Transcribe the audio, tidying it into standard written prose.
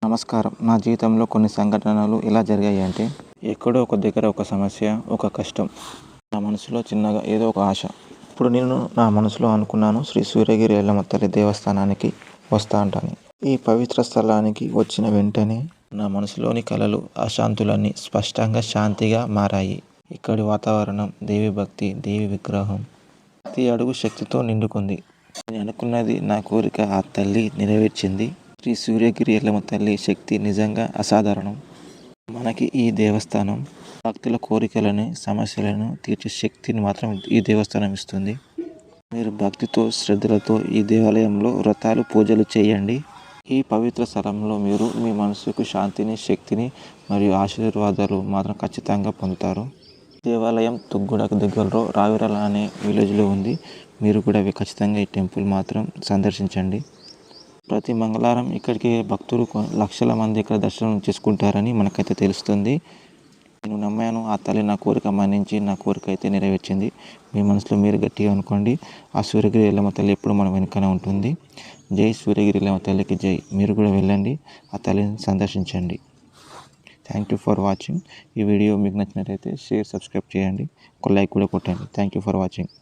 నమస్కారం. నా జీవితంలో కొన్ని సంఘటనలు ఎలా జరిగాయి అంటే, ఎక్కడో ఒక దగ్గర ఒక సమస్య, ఒక కష్టం. నా మనసులో చిన్నగా ఏదో ఒక ఆశ. ఇప్పుడు నేను నా మనసులో అనుకున్నాను, శ్రీ సూర్యగిరి ఎల్లమ్మ తల్లి దేవస్థానానికి వస్తా అంటాను. ఈ పవిత్ర స్థలానికి వచ్చిన వెంటనే నా మనసులోని కలలు, అశాంతులన్నీ స్పష్టంగా శాంతిగా మారాయి. ఇక్కడి వాతావరణం, దేవి భక్తి, దేవి విగ్రహం ప్రతి అడుగు శక్తితో నిండుకుంది. నేను అనుకున్నది, నా కోరిక ఆ తల్లి నెరవేర్చింది. శ్రీ సూర్యగిరి ఎల్లమ్మ తల్లి శక్తి నిజంగా అసాధారణం. మనకి ఈ దేవస్థానం భక్తుల కోరికలను, సమస్యలను తీర్చే శక్తిని మాత్రం ఈ దేవస్థానం ఇస్తుంది. మీరు భక్తితో, శ్రద్ధలతో ఈ దేవాలయంలో వ్రతాలు, పూజలు చేయండి. ఈ పవిత్ర స్థలంలో మీరు మీ మనసుకు శాంతిని, శక్తిని మరియు ఆశీర్వాదాలు మాత్రం ఖచ్చితంగా పొందుతారు. దేవాలయం తుగ్గూడకు దగ్గరలో రావిరాల అనే విలేజ్లో ఉంది. మీరు కూడా ఖచ్చితంగా ఈ టెంపుల్ మాత్రం సందర్శించండి. ప్రతి మంగళవారం ఇక్కడికి భక్తులు లక్షల మంది ఇక్కడ దర్శనం చేసుకుంటారని మనకైతే తెలుస్తుంది. నేను నమ్మాను, ఆ తల్లి నా కోరిక మన్నించి నా కోరిక అయితే నెరవేర్చింది. మీ మనసులో మీరు గట్టిగా అనుకోండి, ఆ సూర్యగిరి ఎల్లమ్మ తల్లి ఎప్పుడు మన వెనుకనే ఉంటుంది. జై సూర్యగిరి ఎల్లమ్మ తల్లికి జై. మీరు కూడా వెళ్ళండి, ఆ తల్లిని సందర్శించండి. Thank you for watching. ఈ వీడియో మీకు నచ్చినట్లయితే షేర్, సబ్స్క్రైబ్ చేయండి, ఒక లైక్ కూడా కొట్టండి. Thank you for watching.